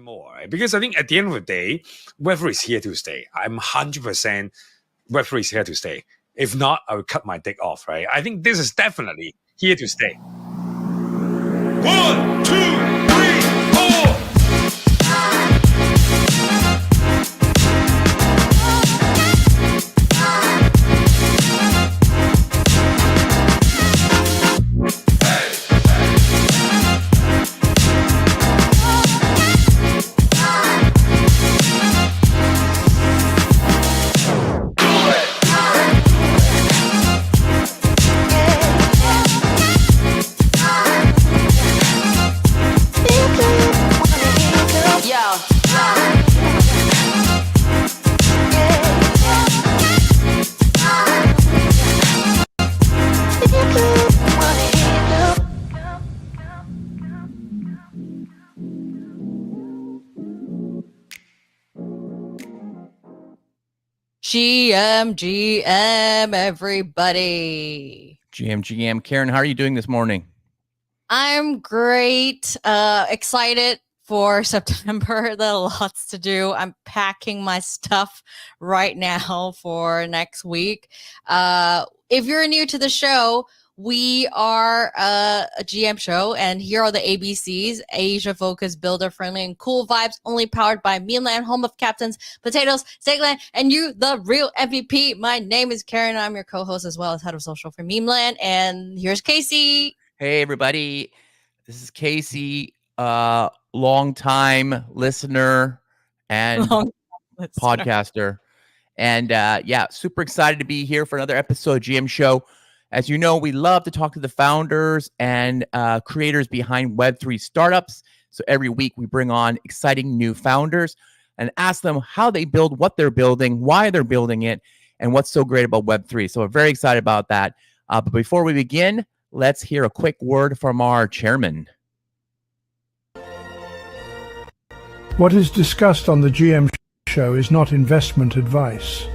more, right? Because I think at the end of the day, Web3 is here to stay. I'm 100% Web3 is here to stay. If not, I would cut my dick off, right? I think this is definitely here to stay. 1, 2, 3, 4. GM, everybody. GM. Karen, how are you doing this morning? I'm great. Excited for September. There are lots to do. I'm packing my stuff right now for next week. If you're new to the show, we are a GM show, and here are the ABCs: Asia-focused, builder-friendly, and cool vibes, only powered by Memeland, home of captains, potatoes, Stakeland, and you, the real MVP. My name is Karen. I'm your co-host as well as head of social for Memeland, and here's Casey. Hey, everybody. This is Casey, long-time listener and podcaster. And super excited to be here for another episode of GM Show. As you know, we love to talk to the founders and creators behind Web3 startups. So every week we bring on exciting new founders and ask them how they build what they're building, why they're building it, and what's so great about Web3. So we're very excited about that. But before we begin, let's hear a quick word from our chairman. What is discussed on the GM show is not investment advice.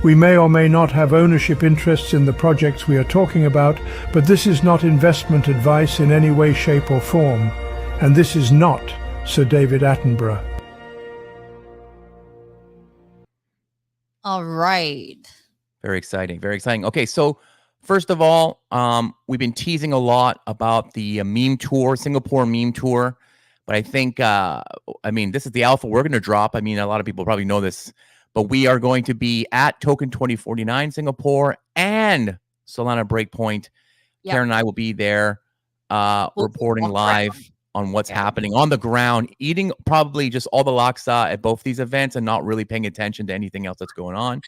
We may or may not have ownership interests in the projects we are talking about, but this is not investment advice in any way, shape, or form. And this is not Sir David Attenborough. All right. Very exciting. Very exciting. Okay, so first of all, we've been teasing a lot about the meme tour, Singapore meme tour. But I think, this is the alpha we're going to drop. I mean, a lot of people probably know this. But we are going to be at Token 2049 Singapore and Solana Breakpoint. Yep. Karen and I will be there reporting live on what's happening on the ground, eating probably just all the laksa at both these events and not really paying attention to anything else that's going on.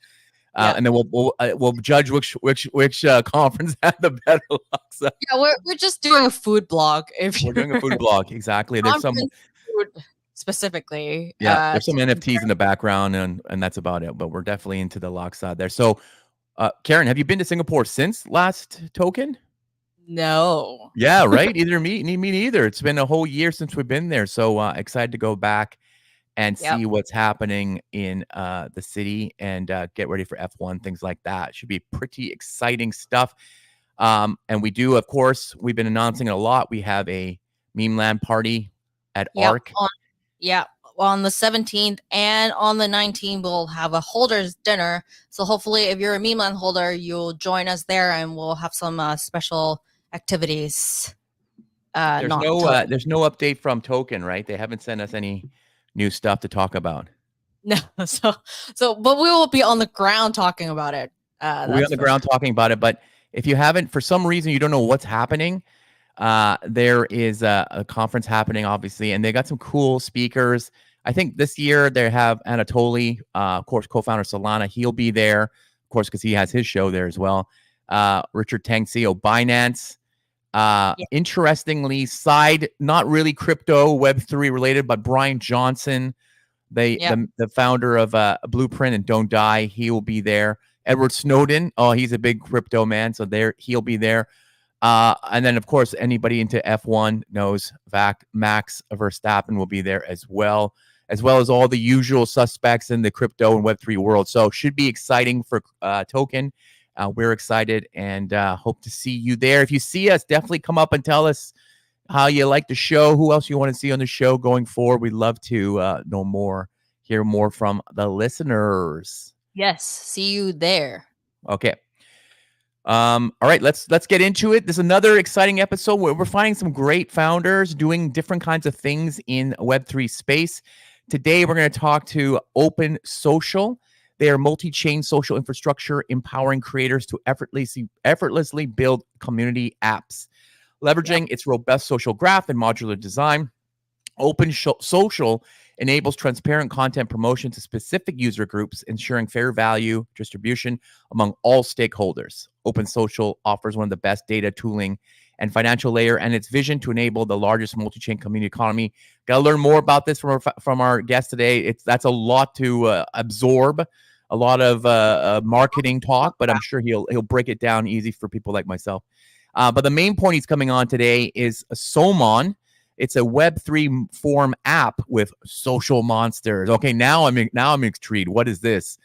And then we'll judge which conference had the better laksa. Yeah, we're just doing a food blog. We're doing a food blog, exactly. There's some food specifically. There's some NFTs in the background, and that's about it. But we're definitely into the laksa there. So, Karen, have you been to Singapore since last Token? No. Yeah, right. Either me neither. It's been a whole year since we've been there. So excited to go back and see what's happening in the city and get ready for F1, things like that. Should be pretty exciting stuff. And we do, of course, we've been announcing it a lot. We have a Memeland party at ARC. On the 17th and on the 19th, we'll have a holders dinner. So hopefully if you're a Memeland holder, you'll join us there and we'll have some special activities. There's no update from Token, right? They haven't sent us any new stuff to talk about. No. So but we will be on the ground talking about it. We'll be on the ground talking about it. But if you haven't, for some reason, you don't know what's happening, there is a conference happening, obviously, and they got some cool speakers. I think this year they have Anatoly, of course, co-founder Solana. He'll be there, of course, because he has his show there as well. Richard Tang, CEO Binance. Interestingly, not really crypto Web3 related, but Brian Johnson, the founder of Blueprint and Don't Die, he will be there. Edward Snowden, he's a big crypto man, so he'll be there. And then, of course, anybody into F1 knows Max Verstappen will be there as well as all the usual suspects in the crypto and Web3 world. So should be exciting for Token. We're excited and hope to see you there. If you see us, definitely come up and tell us how you like the show, who else you want to see on the show going forward. We'd love to know more, hear more from the listeners. Yes, see you there. Okay. All right, let's get into it. This is another exciting episode where we're finding some great founders doing different kinds of things in Web3 space. Today, we're going to talk to OpenSocial. They are multi-chain social infrastructure empowering creators to effortlessly build community apps. Leveraging its robust social graph and modular design, OpenSocial enables transparent content promotion to specific user groups, ensuring fair value distribution among all stakeholders. OpenSocial offers one of the best data tooling and financial layer, and its vision to enable the largest multi-chain community economy. Got to learn more about this from our guest today. That's a lot to absorb, a lot of marketing talk, but I'm sure he'll break it down easy for people like myself. But the main point he's coming on today is SoMon. It's a Web3 form app with social monsters. Okay, now I'm intrigued. What is this?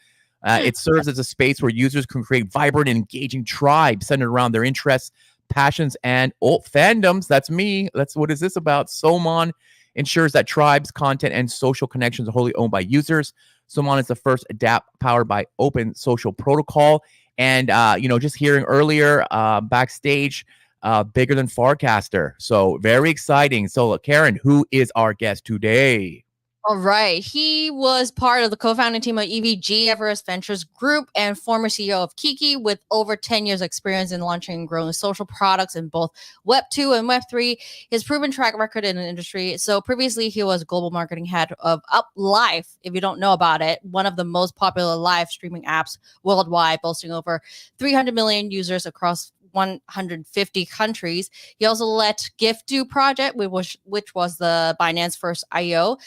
It serves as a space where users can create vibrant and engaging tribes centered around their interests, passions, and fandoms. That's me. That's what is this about? SoMon ensures that tribes, content, and social connections are wholly owned by users. SoMon is the first DApp powered by OpenSocial protocol. And just hearing earlier backstage, bigger than Farcaster. So very exciting. So Karen, who is our guest today? All right. He was part of the co-founding team of EVG, Everest Ventures Group, and former CEO of Kiki, with over 10 years experience in launching and growing social products in both Web2 and Web3. His proven track record in the industry. So previously, he was global marketing head of UpLife. If you don't know about it, one of the most popular live streaming apps worldwide, boasting over 300 million users across 150 countries. He also led GiftDo project, which was the Binance first IO,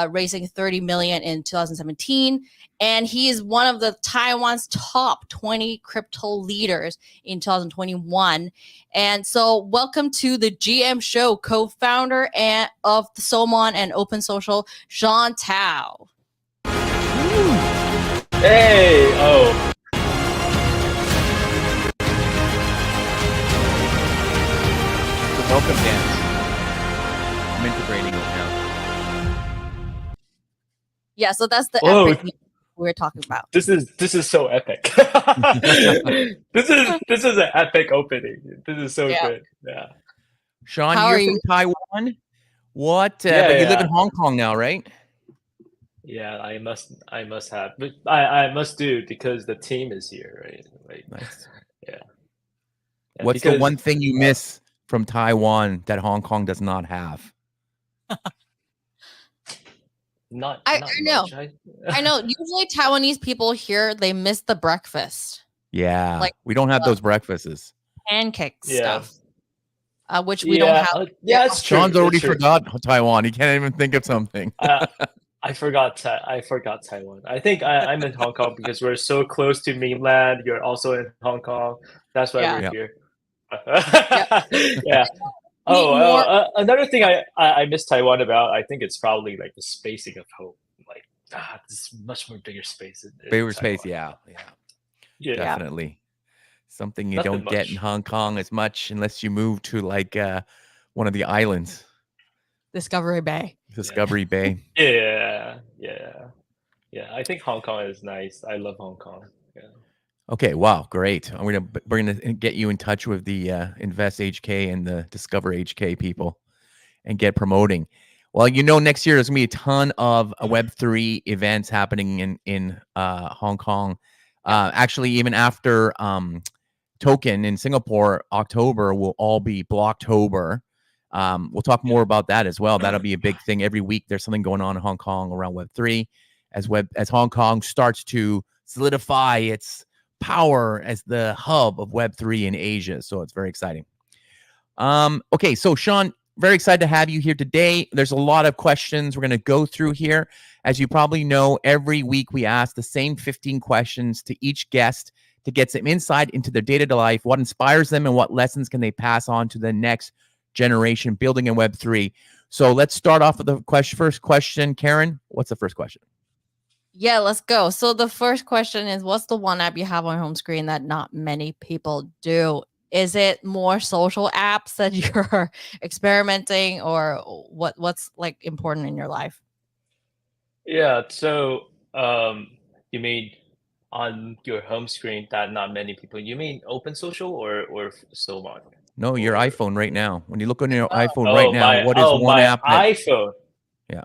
raising 30 million in 2017. And he is one of the Taiwan's top 20 crypto leaders in 2021. And so welcome to the GM show, co-founder of the SoMon and OpenSocial, Sean Tao. Hey, oh. Welcome dance. I'm integrating it now. Yeah, so that's the Whoa. epic we're talking about. This is so epic. This is an epic opening. This is so good. Yeah. Sean, How you're are from you? Taiwan. What? But you live in Hong Kong now, right? Yeah, I must have, but I must do because the team is here, right? Like, Nice. Yeah. What's the one thing you miss from Taiwan that Hong Kong does not have? Not I know. much. I know. Usually Taiwanese people here, they miss the breakfast. Yeah, Like, we don't have those breakfasts. Pancake Yeah. stuff. Which we don't have. Yeah, it's true. Sean's already it's true. forgot Taiwan. He can't even think of something. I forgot Taiwan. I think I'm in Hong Kong because we're so close to Memeland. You're also in Hong Kong. That's why we're here. Yeah. Another thing I miss Taiwan about, I think it's probably like the spacing of home. Like, this much more bigger space. Bigger space, yeah, definitely. Something you Nothing don't get in much. Hong Kong as much unless you move to like one of the islands. Discovery Bay. Discovery Bay. Yeah. I think Hong Kong is nice. I love Hong Kong. Yeah. Okay, wow, great. We're gonna get you in touch with the Invest HK and the Discover HK people and get promoting. Well, next year there's gonna be a ton of Web3 events happening in Hong Kong. Actually, even after Token in Singapore, October will all be Blocktober. We'll talk more about that as well. That'll be a big thing. Every week there's something going on in Hong Kong around Web3 as Hong Kong starts to solidify its power as the hub of Web3 in Asia. So it's very exciting. Okay, so Sean, very excited to have you here today. There's a lot of questions we're going to go through here. As you probably know, every week we ask the same 15 questions to each guest to get some insight into their day-to-day life, what inspires them, and what lessons can they pass on to the next generation building in Web3. So let's start off with the first question. Karen, what's the first question? Yeah, let's go. So the first question is, what's the one app you have on home screen that not many people do? Is it more social apps that you're experimenting, or what's like important in your life? Yeah. So you mean on your home screen that not many people? You mean OpenSocial or SoMon? No, your Or iPhone right now. When you look on your Oh, iPhone right now, what is one my app that? iPhone. Yeah.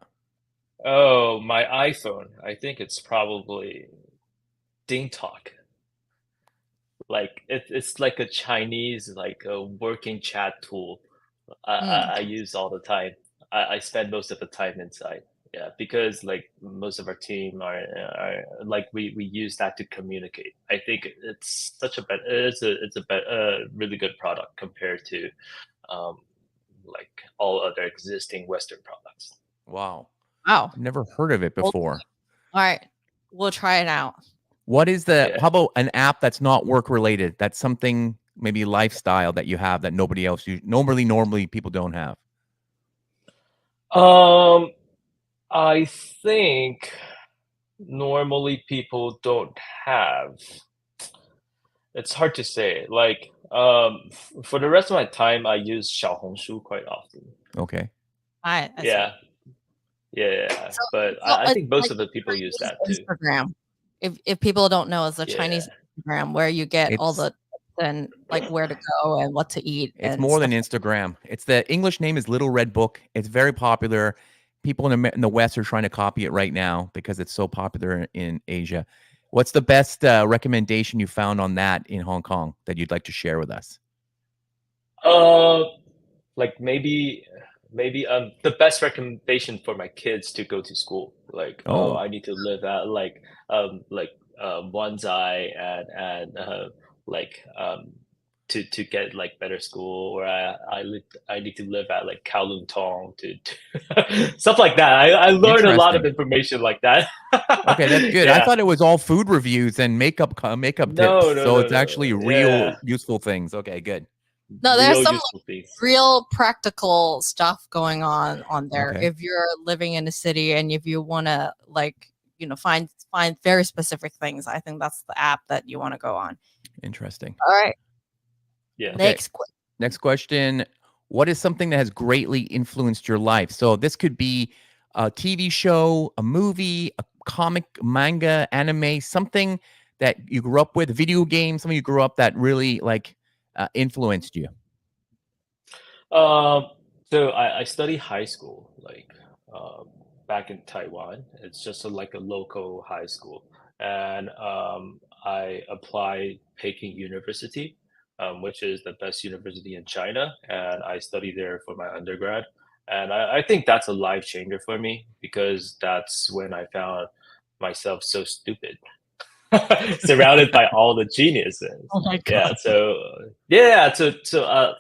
Oh, my iPhone. I think it's probably Ding Talk. Like it's like a Chinese like a working chat tool. I use all the time. I spend most of the time inside. Yeah, because like most of our team are like we use that to communicate. I think it's such a really good product compared to um, like all other existing Western products. Wow. wow. I've never heard of it Well, before. all right, we'll try it out. What is the, Yeah. how about an app that's not work related? That's something maybe lifestyle that you have that nobody else, normally people don't have. I think normally people don't have. It's hard to say. Like, for the rest of my time, I use Xiaohongshu quite often. Okay. I see. Yeah, yeah. So, But so I it's think most like of the people use that too. Instagram. If people don't know, it's a Yeah. Chinese Instagram where you get all It's the and like where to go and what to eat. it's and more stuff. than Instagram. It's the English name is Little Red Book. It's very popular. People in the West are trying to copy it right now because it's so popular in Asia. What's the best recommendation you found on that in Hong Kong that you'd like to share with us? Like maybe the best recommendation for my kids to go to school. Like, Oh. I need to live at like Wanzai and like to get like better school, or I need to live at like Kowloon Tong to stuff like that. I learned a lot of Interesting. information like that. Okay, that's good. I thought it was all food reviews and makeup tips. No, So it's actually real yeah, useful things. Okay, good. No, there's real some useful things. real practical stuff going on there. Okay. If you're living in a city and if you want to like find very specific things, I think that's the app that you want to go on. Interesting. All right. Yeah. Okay. Next question. What is something that has greatly influenced your life? So this could be a TV show, a movie, a comic, manga, anime, something that you grew up with, a video game, something you grew up that really like influenced you. So I study high school like back in Taiwan. It's just like a local high school, and I applied Peking University, which is the best university in China, and I studied there for my undergrad. And I think that's a life changer for me because that's when I found myself so stupid, surrounded by all the geniuses. Oh my Yeah. god. So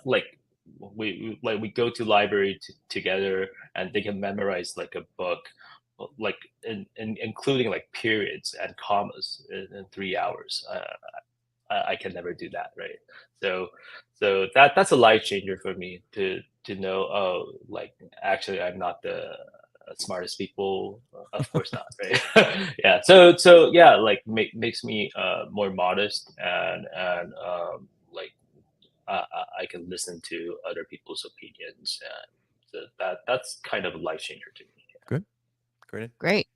like we go to library together, and they can memorize like a book, like including like periods and commas in 3 hours. I can never do that, right? So that's a life changer for me to know. Oh, like actually, I'm not the smartest people. Of course not, right? Yeah. So yeah, like makes me more modest, and like I can listen to other people's opinions, and so that's kind of a life changer to me. Good. Great.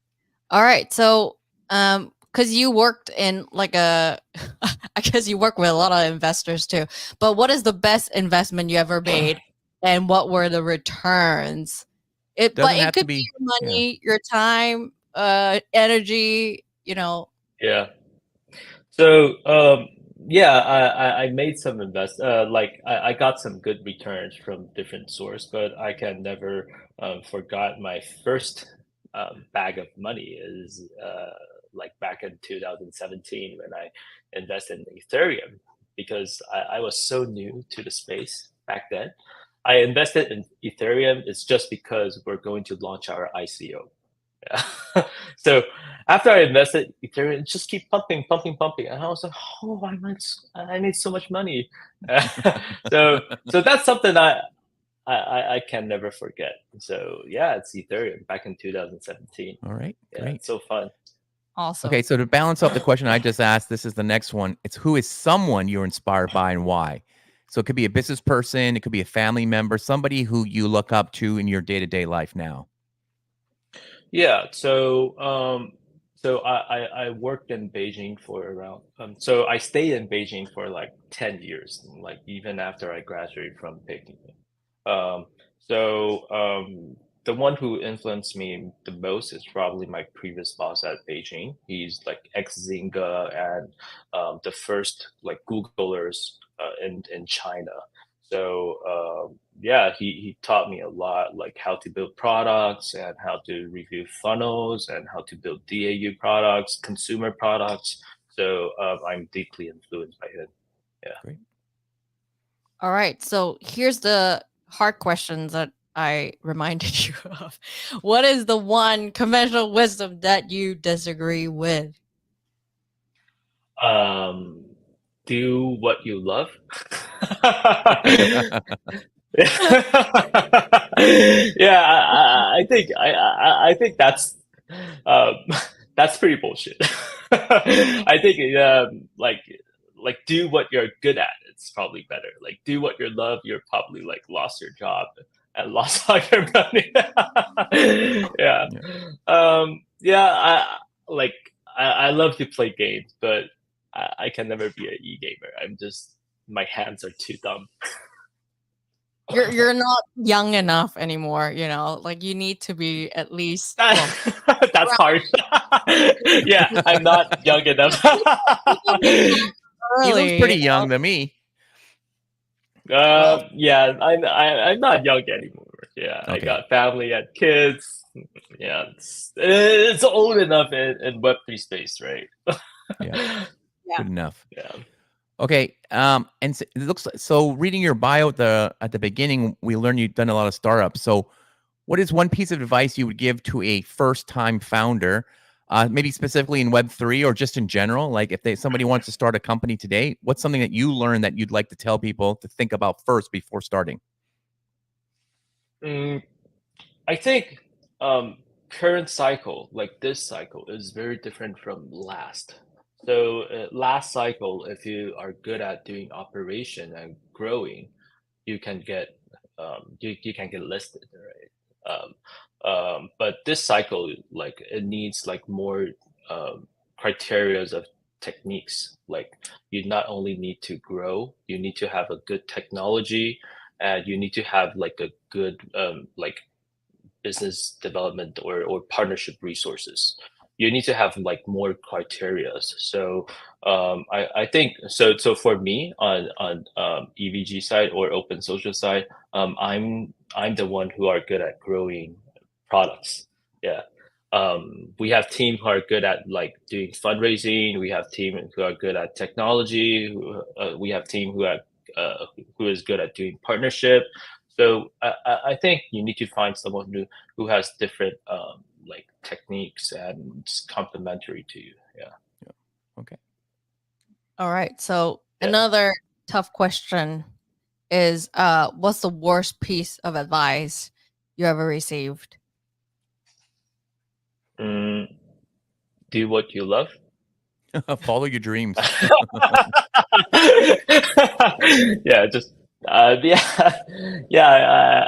All right. So because you worked in like I guess you work with a lot of investors too, but what is the best investment you ever made and what were the returns? It could be your money, your time, energy, Yeah. So yeah, I made some like I got some good returns from different source, but I can never forgot my first bag of money is like back in 2017 when I invested in Ethereum, because I was so new to the space back then. I invested in Ethereum is just because we're going to launch our ICO. Yeah. So after I invested, Ethereum just keep pumping, and I was like, oh, I made so much money. So that's something I can never forget. So yeah, it's Ethereum back in 2017. All right, yeah, great. It's so fun. Awesome. Okay, so to balance out the question I just asked, this is the next one. It's who is someone you're inspired by and why? So it could be a business person, it could be a family member, somebody who you look up to in your day-to-day life now. Yeah, so I worked in Beijing for around so I stayed in Beijing for like 10 years, like even after I graduated from Peking. Um, the one who influenced me the most is probably my previous boss at Beijing. He's like ex-Zynga and the first like Googlers in China. So yeah, he taught me a lot, like how to build products and how to review funnels and how to build DAU products, consumer products. So I'm deeply influenced by him. Yeah. Great. All right. So here's the hard questions that I reminded you of. What is the one conventional wisdom that you disagree with? Do what you love. Yeah, I think um, that's pretty bullshit. I think like do what you're good at. It's probably better. Like do what you love. You're probably like lost your job and lost all your money. Yeah. Yeah. I love to play games, but I can never be an e-gamer. My hands are too dumb. You're not young enough anymore, you know, like you need to be at least That's harsh. Yeah, I'm not young enough. He looks early. pretty young to me. Yeah, I'm not young anymore. Yeah, I Okay. got family and kids. Yeah, it's old enough in Web3 space, right? Yeah. Yeah. Good enough. Yeah. Okay. And so it looks like, so reading your bio at the beginning, we learned you've done a lot of startups. So what is one piece of advice you would give to a first-time founder, maybe specifically in Web3 or just in general? Like if somebody wants to start a company today, what's something that you learned that you'd like to tell people to think about first before starting? I think current cycle, like this cycle, is very different from last. So last cycle, if you are good at doing operation and growing, you can get you can get listed, right? But this cycle, like it needs like more criterias of techniques. Like you not only need to grow, you need to have a good technology, and you need to have like a good like business development or partnership resources. You need to have like more criterias. So I think so for me on EVG side or OpenSocial side, I'm the one who are good at growing products. Yeah. We have team who are good at like doing fundraising. We have team who are good at technology. We have team who is good at doing partnership. So I think you need to find someone who has different like techniques and it's complementary to you. Yeah. Okay. All right. So another tough question is what's the worst piece of advice you ever received? Do what you love. Follow your dreams. Yeah, just yeah.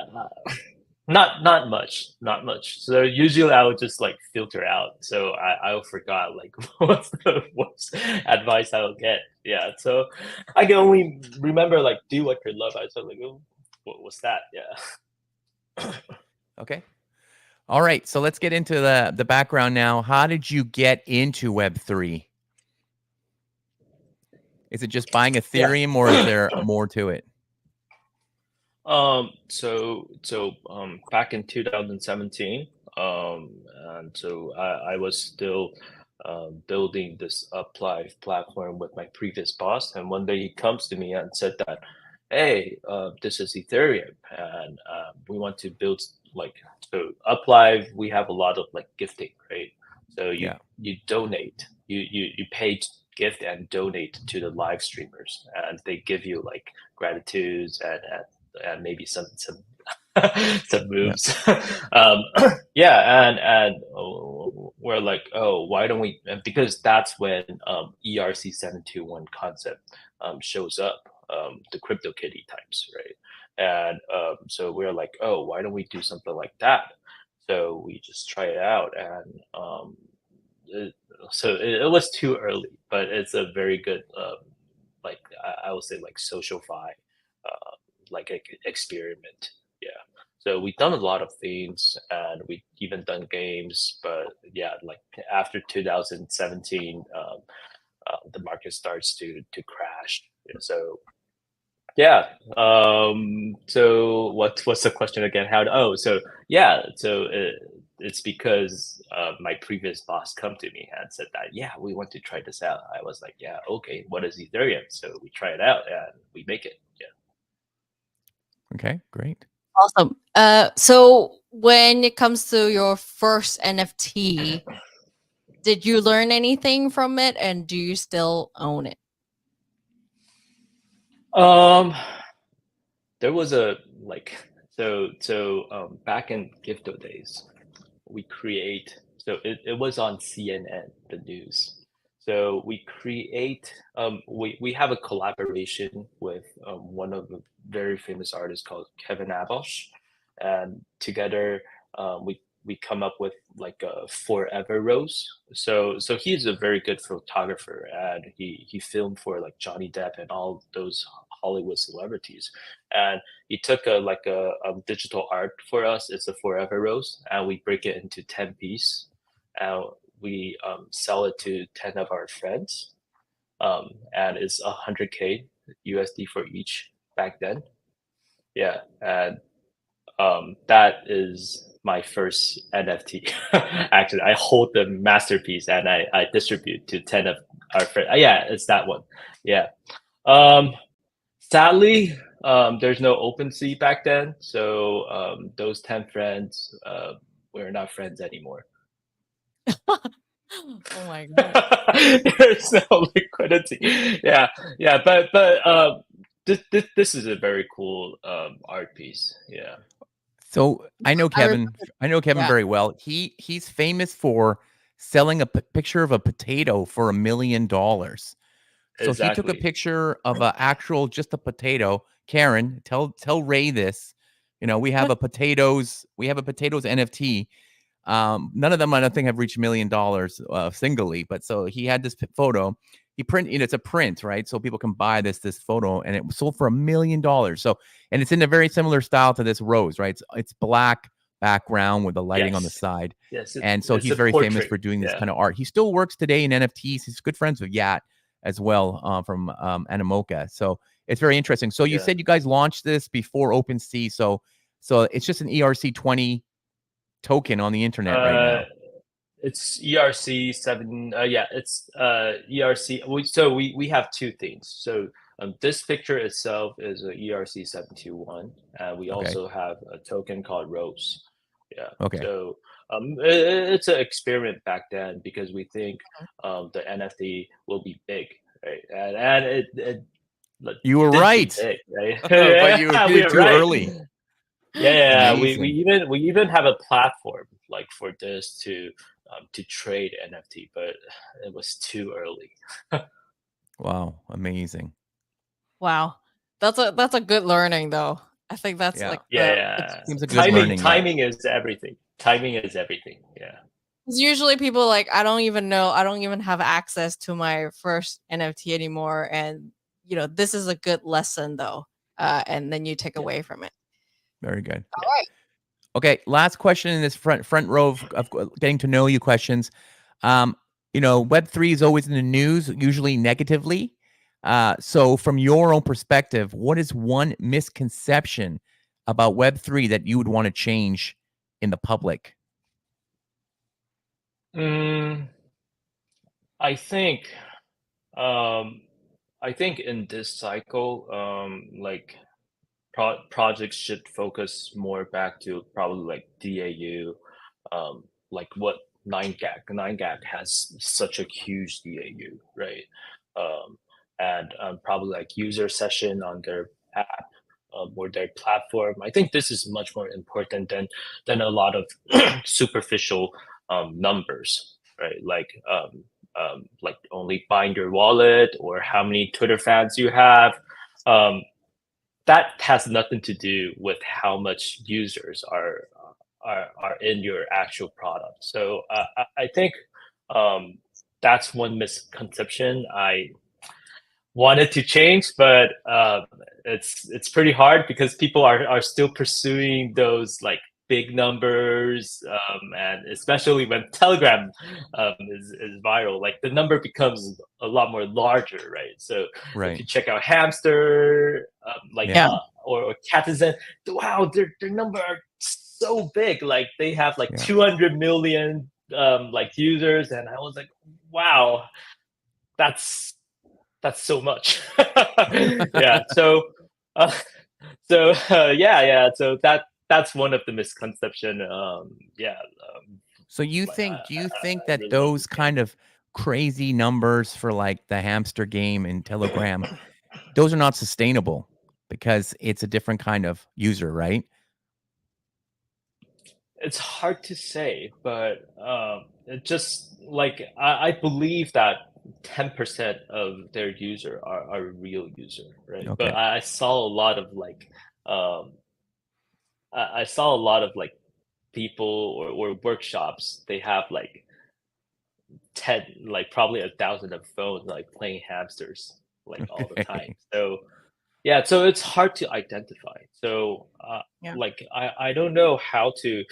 Not much. So usually I would just like filter out. So I forgot like what's the worst advice I will get. Yeah, so I can only remember like do what you love. I was like, oh, what was that? Yeah. Okay. All right. So let's get into the background now. How did you get into Web3? Is it just buying Ethereum or is there more to it? So back in 2017, and so I was still building this Uplive platform with my previous boss, and one day he comes to me and said that, hey, this is Ethereum, and we want to build like so Uplive. We have a lot of like gifting, right? So you donate, you pay to gift and donate to the live streamers, and they give you like gratitudes and maybe some some moves. And we're like, oh, why don't we? Because that's when ERC 721 concept shows up. the CryptoKitty types, right? And so we're like, oh, why don't we do something like that? So we just try it out, and it was too early, but it's a very good, like I would say, like SocialFi, like experiment. Yeah. So we've done a lot of things, and we even done games. But yeah, like after 2017, the market starts to crash. So yeah. So what's the question again? So yeah. So it's because my previous boss come to me and said that, yeah, we want to try this out. I was like, yeah, okay. What is Ethereum? So we try it out and we make it. Yeah. Okay, great. Awesome. So when it comes to your first NFT, did you learn anything from it, and do you still own it? There was a like back in Gifto days, we create, so it was on CNN, the news. So we create, we have a collaboration with one of the very famous artists called Kevin Abosh, and together we come up with like a Forever Rose. So he's a very good photographer, and he filmed for like Johnny Depp and all those Hollywood celebrities, and he took a digital art for us. It's a Forever Rose, and we break it into 10 pieces, and we sell it to 10 of our friends, and it's 100K USD for each back then. Yeah, and that is my first NFT. Actually, I hold the masterpiece and I distribute to 10 of our friends. Yeah, it's that one. Yeah. Sadly, there's no OpenSea back then, so those 10 friends, we're not friends anymore. Oh my god. There's no liquidity. Yeah, but this is a very cool art piece. Yeah. So I know Kevin. I know Kevin Yeah. very well. He's famous for selling a picture of a potato for $1 million. So he took a picture of just a potato. Karen, tell Ray this. You know, we have a potatoes NFT. None of them I don't think have reached $1 million singly, but so he had this photo. He it's a print, right? So people can buy this photo, and it was sold for $1 million. So, and it's in a very similar style to this rose, right? It's black background with the lighting on the side. Yes. And so he's very famous for doing this kind of art. He still works today in NFTs. He's good friends with Yat as well, from Animoca. So it's very interesting. So you said you guys launched this before OpenSea. So it's just an ERC20 token on the internet right now. It's ERC7. Yeah, it's ERC. So we have two things. So this picture itself is a ERC721. We also have a token called Rose. Yeah. Okay. So it's an experiment back then, because we think the NFT will be big, right? And it you were right. Big, right? But you were too early. Yeah. We even have a platform like for this to trade NFT, but it was too early. Wow, amazing. Wow. That's a good learning though. I think that's seems a good learning. Timing is everything. Timing is everything. Yeah. Because usually people like, I don't even have access to my first NFT anymore. And this is a good lesson though. And then you take away from it. Very good. All right. Okay, last question in this front row of getting to know you questions. Web3 is always in the news, usually negatively. So from your own perspective, what is one misconception about Web3 that you would want to change in the public? I think in this cycle, like projects should focus more back to probably like DAU, like what 9gag has such a huge DAU, right? And probably like user session on their app or their platform. I think this is much more important than a lot of superficial numbers, right? Like only bind your wallet or how many Twitter fans you have. that has nothing to do with how much users are in your actual product. So I think that's one misconception I wanted to change, but it's pretty hard because people are still pursuing those like big numbers, and especially when Telegram is viral, like the number becomes a lot more larger, right? So if you check out Hamster, or Catizen, wow, their number are so big. Like they have like 200 million like users, and I was like, wow, that's so much. Yeah. So so that's one of the misconception. So you think, do you think that really those kind of crazy numbers for like the hamster game in Telegram, those are not sustainable because it's a different kind of user, right? It's hard to say, but it just like I believe that 10% of their user are real user, right? Okay. But I saw a lot of like I saw a lot of like people or workshops, they have like 10, like probably 1,000 of phones like playing hamsters like all the time. So yeah, so it's hard to identify. So like I don't know how to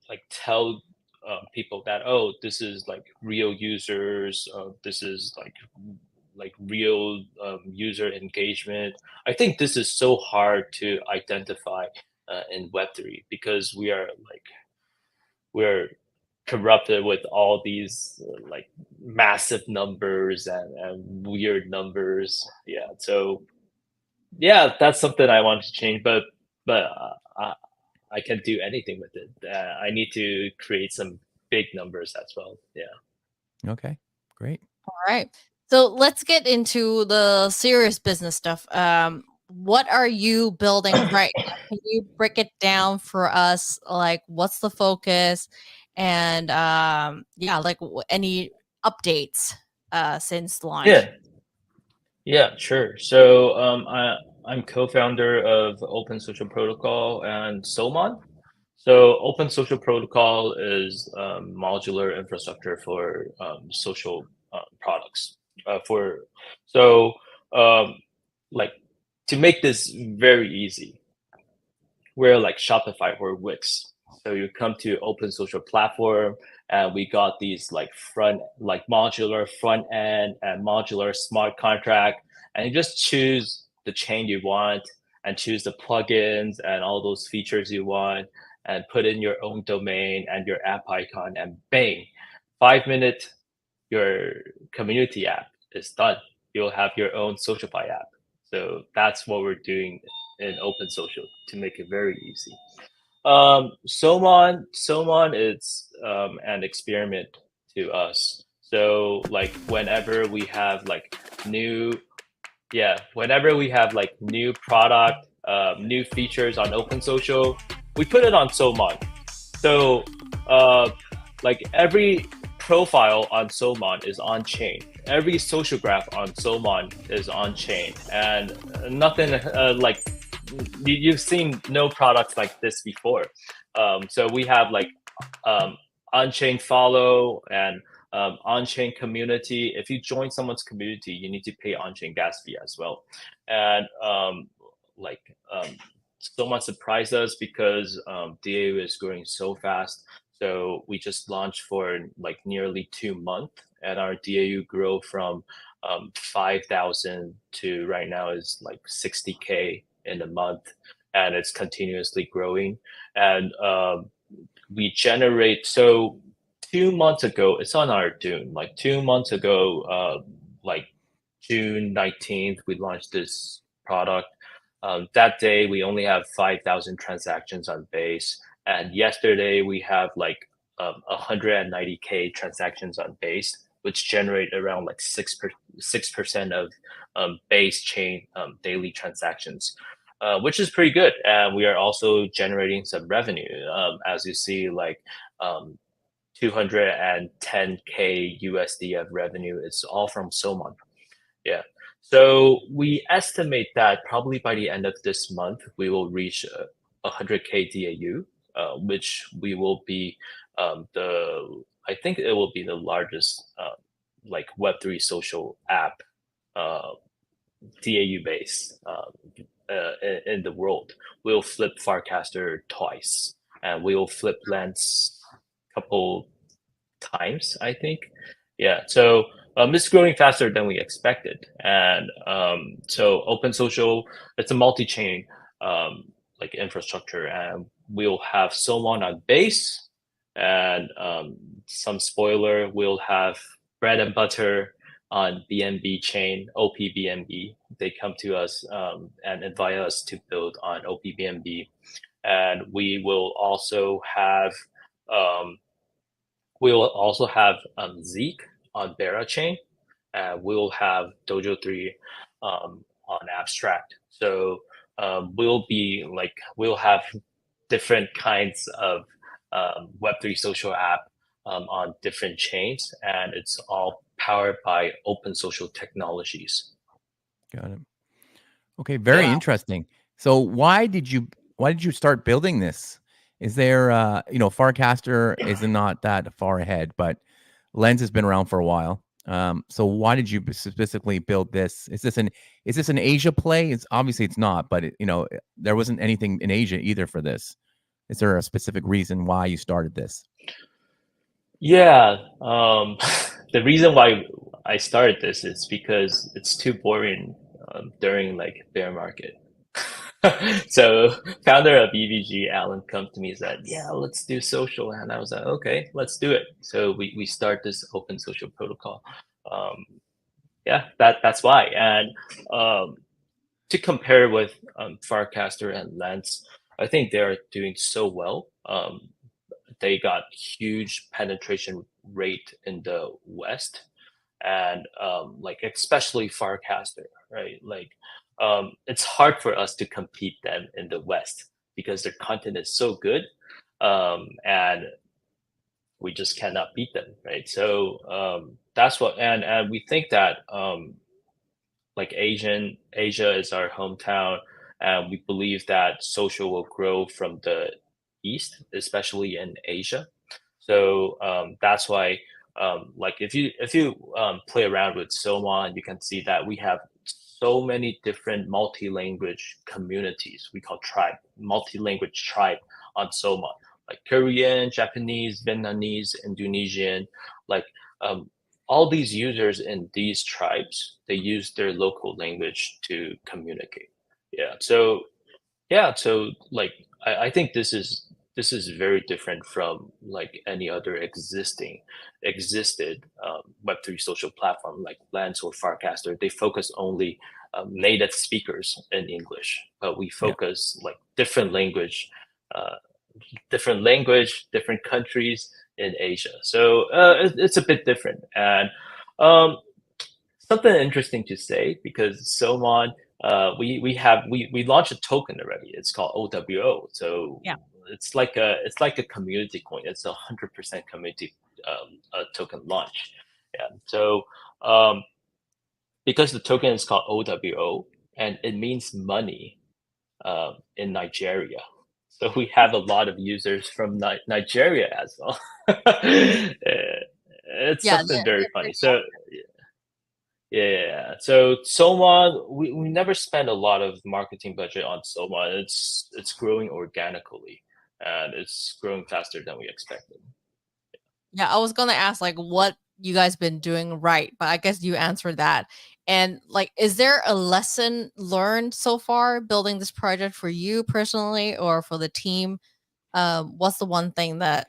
like tell people that, oh, this is like real users, this is like real user engagement. I think this is so hard to identify in Web3 because we're corrupted with all these like massive numbers and weird numbers. Yeah, so yeah, that's something I want to change, but I can't do anything with it. I need to create some big numbers as well. Yeah. Okay, great. All right. So let's get into the serious business stuff. What are you building right now? Can you break it down for us? Like, what's the focus? And like any updates since launch? Yeah, sure. So I'm co-founder of OpenSocial Protocol and SoMon. So OpenSocial Protocol is modular infrastructure for social products. Like to make this very easy, we're like Shopify or Wix. So you come to OpenSocial platform, and we got these like modular front end and modular smart contract, and you just choose the chain you want and choose the plugins and all those features you want and put in your own domain and your app icon, and bang, 5 minute, your community app is done. You'll have your own SocialFi app. So that's what we're doing in OpenSocial to make it very easy. SoMon is an experiment to us. So like whenever we have like new product, new features on OpenSocial, we put it on SoMon. So like every profile on SoMon is on chain. Every social graph on SoMon is on chain, and nothing like you've seen no products like this before. So we have like on-chain follow and on-chain community. If you join someone's community, you need to pay on-chain gas fee as well. And SoMon surprised us because DAU is growing so fast. So we just launched for like nearly 2 months, and our DAU grow from 5,000 to right now is like 60K in a month, and it's continuously growing. And we generate, so 2 months ago, it's on our Dune, like 2 months ago, like June 19th, we launched this product. That day, we only have 5,000 transactions on base. And yesterday, we have like 190K transactions on base, which generate around like 6% of base chain daily transactions, which is pretty good. And we are also generating some revenue. As you see, like 210K USD of revenue. It's all from SoMon. Yeah. So we estimate that probably by the end of this month, we will reach 100K DAU, which we will be I think it will be the largest like Web3 social app DAU base in the world. We'll flip Farcaster twice, and we'll flip Lens a couple times, I think. Yeah, so it's growing faster than we expected. And so OpenSocial, it's a multi-chain like infrastructure, and we'll have SoMon on base, and some spoiler, we'll have bread and butter on BNB chain, OPBNB. They come to us and invite us to build on OPBNB. And we will also have Zeek on Bera chain. We will have Dojo 3 on Abstract. So we'll have different kinds of Web3 social app on different chains, and it's all powered by OpenSocial technologies. Got it. Okay, very interesting. So why did you start building this? Is there Farcaster is not that far ahead, but Lens has been around for a while. So why did you specifically build this? Is this an Asia play? Obviously it's not, but there wasn't anything in Asia either for this. Is there a specific reason why you started this? Yeah, the reason why I started this is because it's too boring during like bear market. So founder of EVG, Alan, comes to me and said, yeah, let's do social. And I was like, okay, let's do it. So we start this OpenSocial protocol. Yeah, that's why. And to compare with Farcaster and Lens, I think they're doing so well. They got huge penetration rate in the West, and like especially Farcaster, right? Like it's hard for us to compete them in the West because their content is so good, and we just cannot beat them, right? So that's what, and we think that like Asia is our hometown, and we believe that social will grow from the East, especially in Asia. So that's why, like if you play around with SoMon, you can see that we have so many different multi-language communities. We call tribe, multi-language tribe on SoMon, like Korean, Japanese, Vietnamese, Indonesian, like all these users in these tribes, they use their local language to communicate. Yeah. So like I think this is very different from like any other existed Web3 social platform like Lens or Farcaster. They focus only native speakers in English, but we focus like different language, different countries in Asia. So it's a bit different. And something interesting to say, because SoMon, we launched a token already. It's called OWO. So it's like a community coin. It's 100% community token launch. Yeah. So because the token is called OWO and it means money in Nigeria. So we have a lot of users from Nigeria as well. It's something very funny. So yeah, so SoMon, we never spend a lot of marketing budget on SoMon. It's growing organically, and it's growing faster than we expected. Yeah, I was gonna ask like what you guys been doing right, but I guess you answered that. And like, is there a lesson learned so far building this project for you personally or for the team? What's the one thing that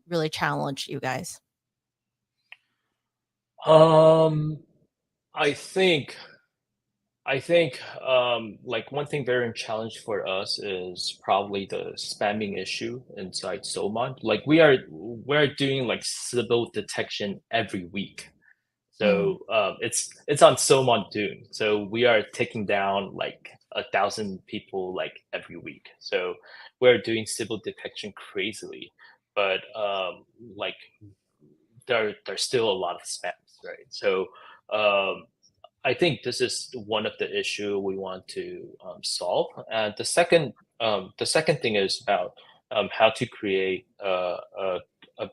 really challenged you guys? I think like one thing very challenged for us is probably the spamming issue inside SoMon. Like we're doing like Sybil detection every week. So it's on SoMon Doom. So we are taking down like 1,000 people like every week. So we're doing Sybil detection crazily, but like there's still a lot of spams, right? So I think this is one of the issue we want to solve. And the second thing is about how to create a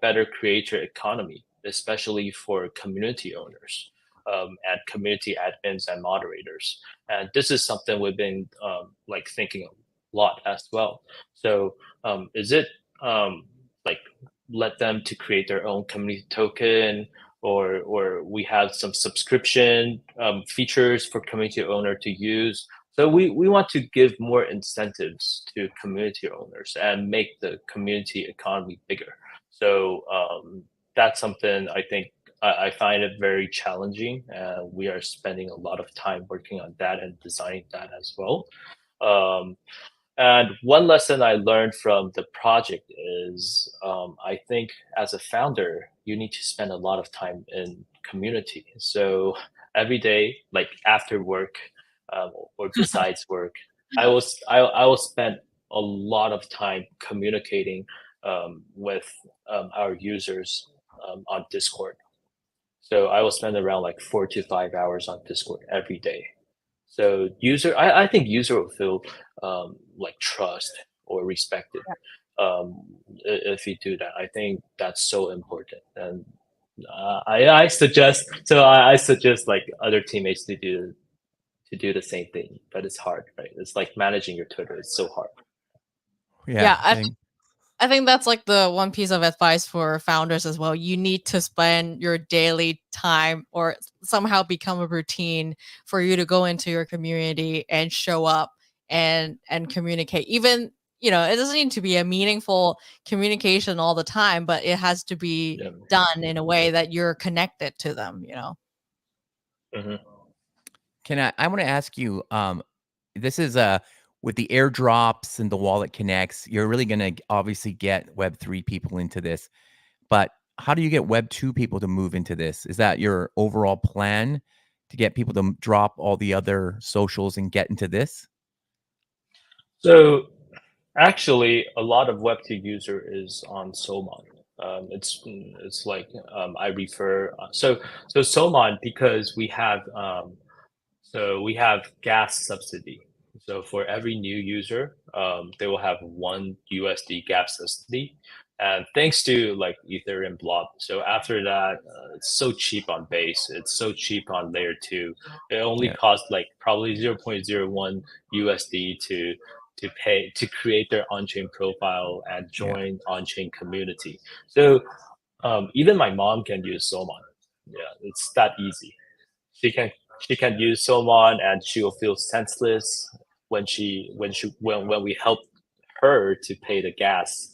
better creator economy, especially for community owners and community admins and moderators. And this is something we've been like thinking a lot as well. So is it like let them to create their own community token, or we have some subscription features for community owner to use. So we want to give more incentives to community owners and make the community economy bigger. So that's something I think I find it very challenging. We are spending a lot of time working on that and designing that as well. And one lesson I learned from the project is I think as a founder, you need to spend a lot of time in community. So every day, like after work or besides work, I will spend a lot of time communicating with our users on Discord. So I will spend around like 4 to 5 hours on Discord every day. So I think user will feel like trust or respected if you do that. I think that's so important, and I suggest like other teammates to do the same thing. But it's hard, right? It's like managing your Twitter. It's so hard. Yeah, I think that's like the one piece of advice for founders as well. You need to spend your daily time or somehow become a routine for you to go into your community and show up and communicate. Even, it doesn't need to be a meaningful communication all the time, but it has to be done in a way that you're connected to them, Mm-hmm. I want to ask you, this is with the airdrops and the wallet connects, you're really going to obviously get Web3 people into this. But how do you get Web2 people to move into this? Is that your overall plan to get people to drop all the other socials and get into this? So actually, a lot of Web2 user is on SoMon. It's like I refer so SoMon, because we have gas subsidy. So for every new user, they will have $1 USD gas subsidy, and thanks to like Ethereum block. So after that, it's so cheap on base. It's so cheap on layer 2. It only costs like probably 0.01 USD to pay to create their on-chain profile and join on-chain community. So even my mom can use SoMon. Yeah, it's that easy. She can use SoMon, and she will feel senseless when we help her to pay the gas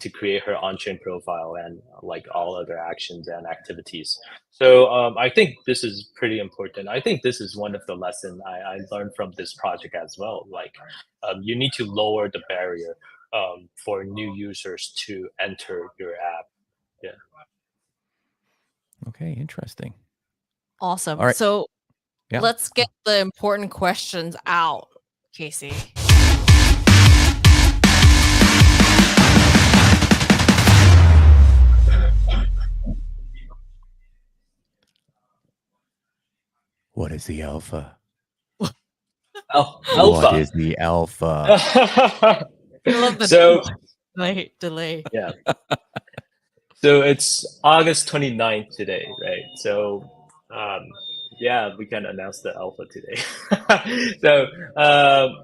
to create her on-chain profile and like all other actions and activities. So I think this is pretty important. I think this is one of the lessons I learned from this project as well. Like you need to lower the barrier for new users to enter your app. Yeah. Okay, interesting. Awesome. All right. So Yeah. let's get the important questions out, Casey. What is the alpha? Alpha. What is the alpha? I love the delay. Yeah. So it's August 29th today, right? So we can announce the alpha today. So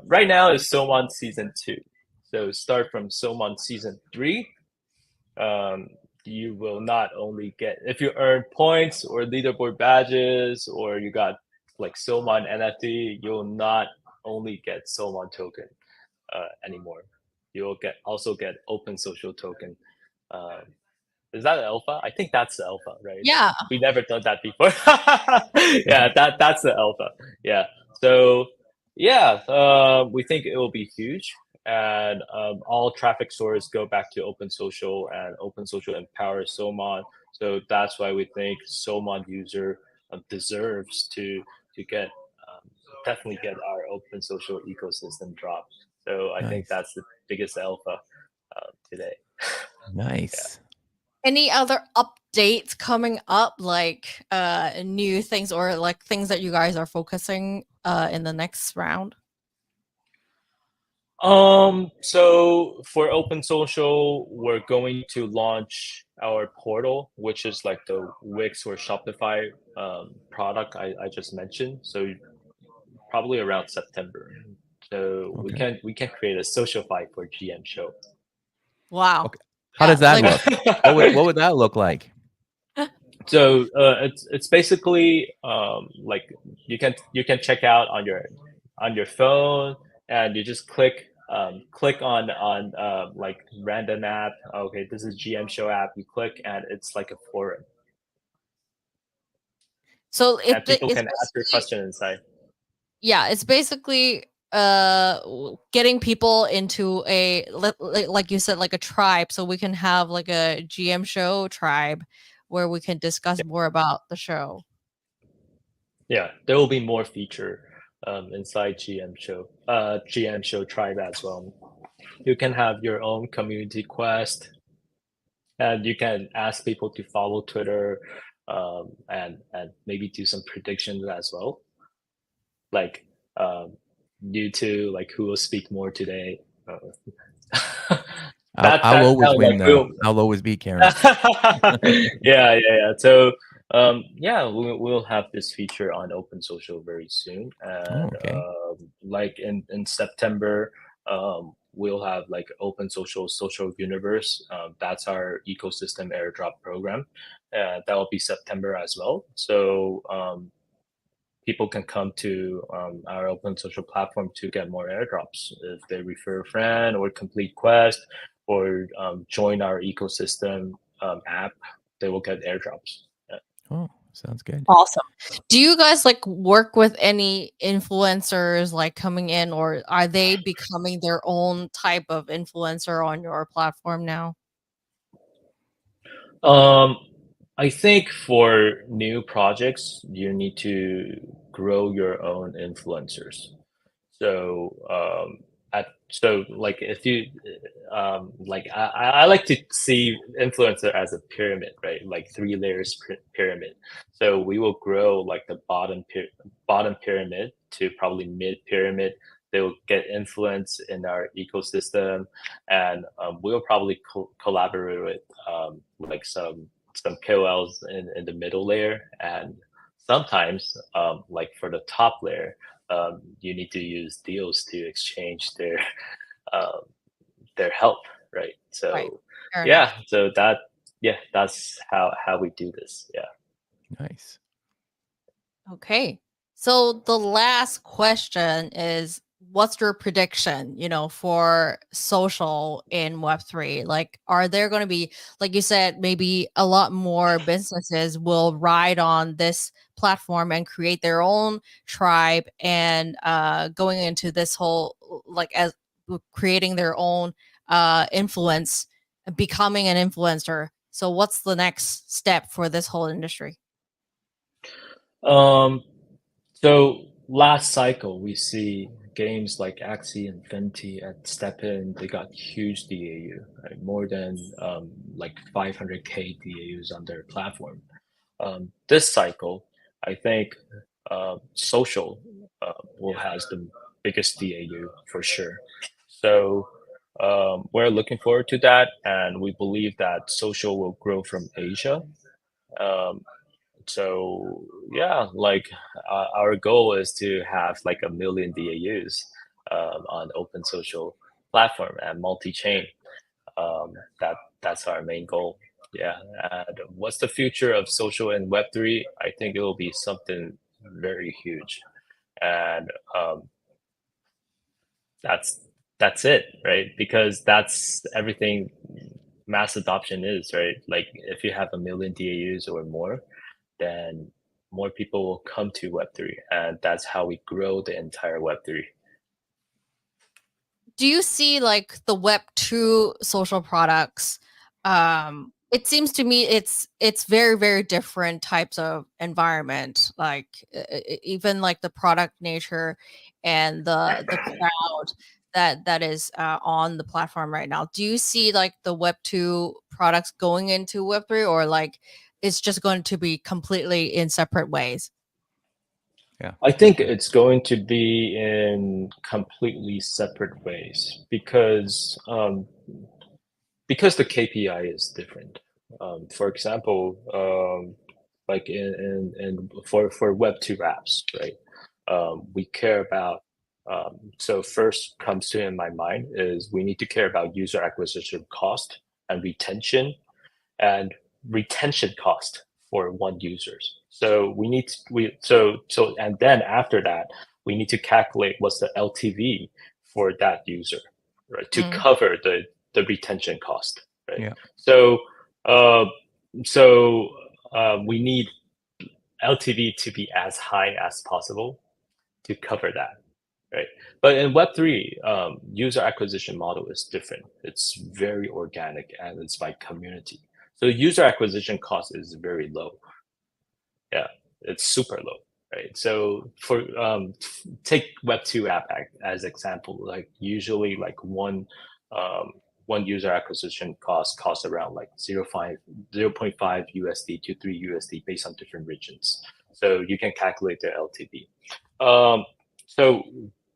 right now is SoMon season 2. So start from SoMon season 3. You will not only get, if you earn points or leaderboard badges, or you got like SoMon NFT, you'll not only get SoMon token anymore. You'll also get OpenSocial token. Is that the alpha? I think that's the alpha, right? Yeah. We never done that before. Yeah, that's the alpha. Yeah. So we think it will be huge, and all traffic sources go back to OpenSocial, and OpenSocial empowers SoMon. So that's why we think SoMon user deserves to get definitely get our OpenSocial ecosystem dropped. So I think that's the biggest alpha today. Nice. Any other dates coming up, like new things or like things that you guys are focusing in the next round? So for OpenSocial, we're going to launch our portal, which is like the Wix or Shopify product I just mentioned. So probably around September. So Okay. we can create a SocialFi for GM show. Wow. Okay. How does that like- look? What would that look like? So it's basically like you can check out on your phone, and you just click on like random app. Okay, this is GM show app. You click, and it's like a forum, So and people it's can ask their question inside. yeah, it's basically getting people into a like you said, like a tribe, so we can have like a GM show tribe where we can discuss more about the show. Yeah, there will be more feature inside GM show tribe as well. You can have your own community quest, and you can ask people to follow Twitter, and maybe do some predictions as well, like due to like who will speak more today. I'll always win, like, though. I'll always beat Karen. yeah. So yeah, we'll have this feature on OpenSocial very soon, and okay. like in September, we'll have like OpenSocial Social Universe. That's our ecosystem airdrop program. That will be September as well. So people can come to our OpenSocial platform to get more airdrops if they refer a friend or complete quest or join our ecosystem app. They will get airdrops. Yeah. Oh, sounds good. Awesome. Do you guys like work with any influencers like coming in, or are they becoming their own type of influencer on your platform now? I think for new projects, you need to grow your own influencers. So like if you like I like to see influencer as a pyramid, right? Like 3 layers pyramid. So we will grow like the bottom pyramid to probably mid pyramid. They will get influence in our ecosystem, and we'll probably collaborate with like some KOLs in the middle layer, and sometimes like for the top layer, you need to use deals to exchange um, their help, right? So Right. Fair yeah, enough. so that's how we do this. Yeah. Nice. Okay. So the last question is, what's your prediction, for social in Web3? Like, are there going to be, like you said, maybe a lot more businesses will ride on this platform and create their own tribe and going into this whole, like, as creating their own influence, becoming an influencer. So what's the next step for this whole industry? So last cycle, we see games like Axie and Fenty at Step In. They got huge DAU, right? More than like 500K DAUs on their platform. This cycle, I think social will has the biggest DAU for sure. So we're looking forward to that, and we believe that social will grow from Asia. Um, so yeah, like our goal is to have like 1 million DAUs on OpenSocial platform and multi-chain. That's our main goal. Yeah. And what's the future of social in Web3? I think it will be something very huge, and that's it, right? Because that's everything mass adoption is, right? Like if you have 1 million DAUs or more, then more people will come to Web3, and that's how we grow the entire Web3. Do you see like the Web2 social products? It seems to me it's very, very different types of environment, like even like the product nature and the crowd. that is on the platform right now. Do you see like the Web2 products going into Web3, or like it's just going to be completely in separate ways? I think it's going to be in completely separate ways because the KPI is different. For example, like for Web2 apps, right? We care about. So first comes to in my mind is we need to care about user acquisition cost and retention cost for one users. So we need and then after that we need to calculate what's the LTV for that user, right? To cover the retention cost, right? Yeah. So we need LTV to be as high as possible to cover that, right? But in Web3, user acquisition model is different. It's very organic and it's by community. So user acquisition cost is very low. Yeah, it's super low, right? So for take Web2 app as example, like usually like one user acquisition costs around like 0.5 USD to 3 USD based on different regions. So you can calculate the LTV. So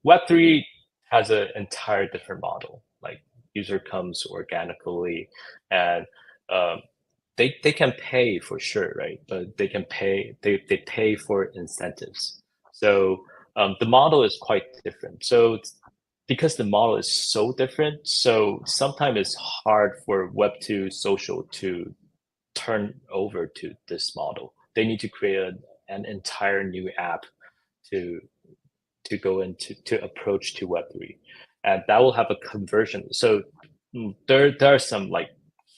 Web3 has an entire different model. Like user comes organically, and they can pay for sure, right? But they pay for incentives. So the model is quite different. So because the model is so different, so sometimes it's hard for Web2 social to turn over to this model. They need to create an entire new app to go into to approach to Web3, and that will have a conversion. So there are some like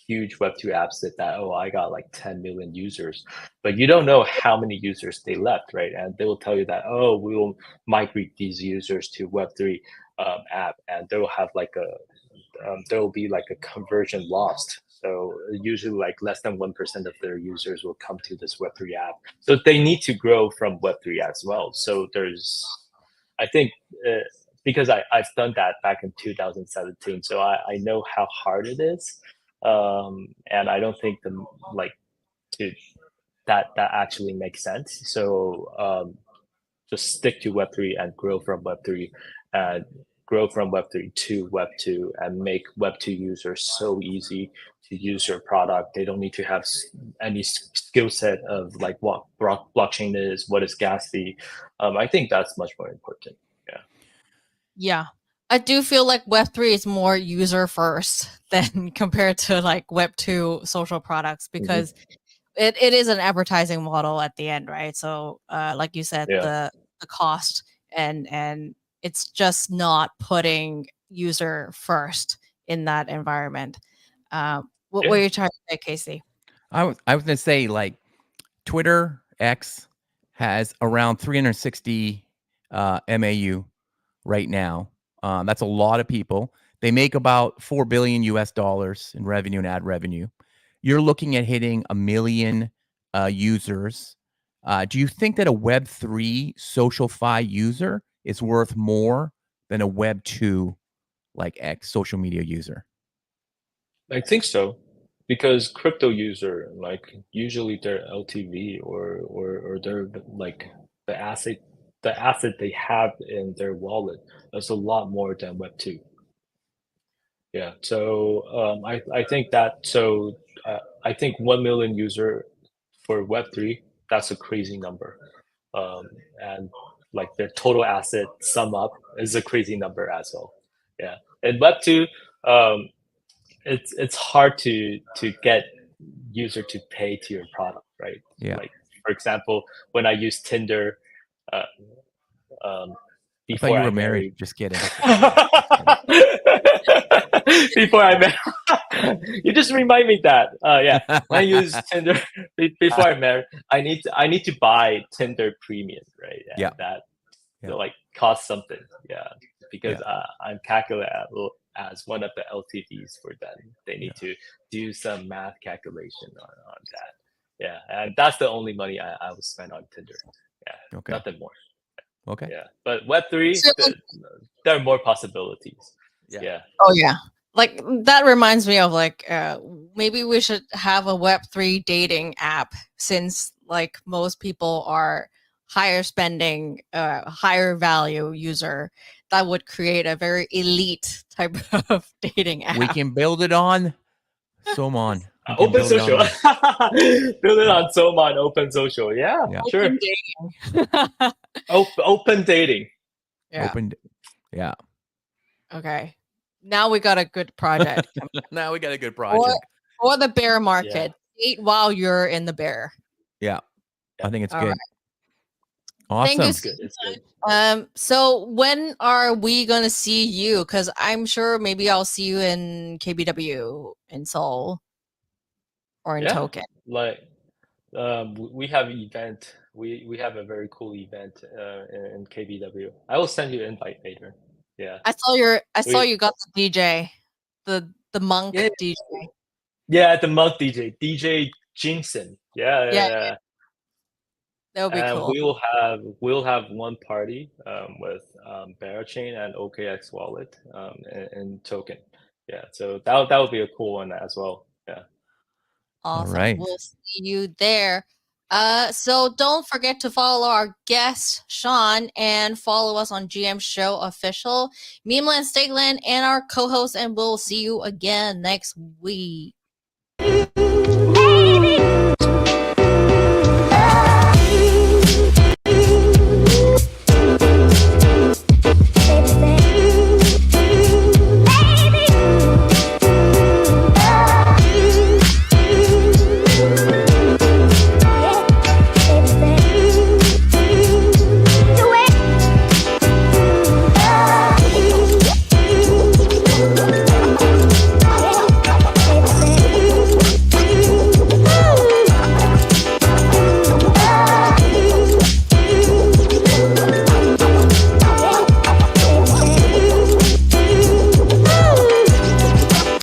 huge Web2 apps that I got like 10 million users, but you don't know how many users they left, right? And they will tell you that we will migrate these users to Web3 app, and they will have like there will be like a conversion lost. So usually like less than 1% of their users will come to this Web3 app. So they need to grow from Web3 as well. So I think because I've done that back in 2017, so I know how hard it is, and I don't think that actually makes sense. So just stick to Web3 and grow from Web3, and grow from Web3 to Web2, and make Web2 users so easy to use your product. They don't need to have any skill set of like what blockchain is, what is gas fee. I think that's much more important. Yeah. I do feel like Web3 is more user first than compared to like Web2 social products, because it is an advertising model at the end, right? So like you said, the cost and it's just not putting user first in that environment. What were you trying to say, Casey? I was going to say, like, Twitter X has around 360 MAU right now. That's a lot of people. They make about $4 billion US in revenue and ad revenue. You're looking at hitting 1 million users. Do you think that a Web3 SocialFi user is worth more than a Web2 like X social media user? I think so, because crypto user, like usually their LTV or their like the asset they have in their wallet is a lot more than Web2. Yeah, so I think that I think 1 million user for Web3, that's a crazy number, and like their total asset sum up is a crazy number as well. Yeah, and Web2, it's hard to get user to pay to your product, right? Yeah. Like for example, when I use Tinder, before I thought you were I married. Just kidding. Before I met, you just remind me that. Yeah, when I use Tinder before I married, I need to buy Tinder Premium, right? And that like costs something. Yeah, because I'm calculated as one of the LTVs for them. They need to do some math calculation on that. Yeah, and that's the only money I will spend on Tinder. Yeah, nothing more. Okay. Yeah, but Web3, So, there are more possibilities. Yeah. Yeah. oh yeah, like that reminds me of like maybe we should have a Web3 dating app, since like most people are higher spending, higher value user. That would create a very elite type of dating app. We can build it on SoMon. We can Open build it social. on Build it Yeah. on SoMon, Open Social. Yeah, Yeah. sure. Open dating. Open dating. Yeah. Open. Yeah. Okay. Now we got a good project. Now we got a good or, project. or the bear market. Date while you're in the bear. Yeah. I think it's All good. right. Awesome. Thank you It's so good. It's good. So when are we gonna see you? Because I'm sure maybe I'll see you in KBW in Seoul or in Yeah. Token. Like, we have an event. We have a very cool event in KBW. I will send you an invite later. Yeah. I saw you got the DJ, the monk Yeah. DJ. Yeah, the monk DJ Jinsen. Yeah. Yeah. That would be And cool. we'll have one party with Barachain and OKX wallet and token. Yeah, so that would be a cool one as well. Yeah. Awesome. right. We'll see you there. So don't forget to follow our guest Sean and follow us on GM Show Official, Memeland, Stakeland, and our co-host. And we'll see you again next week.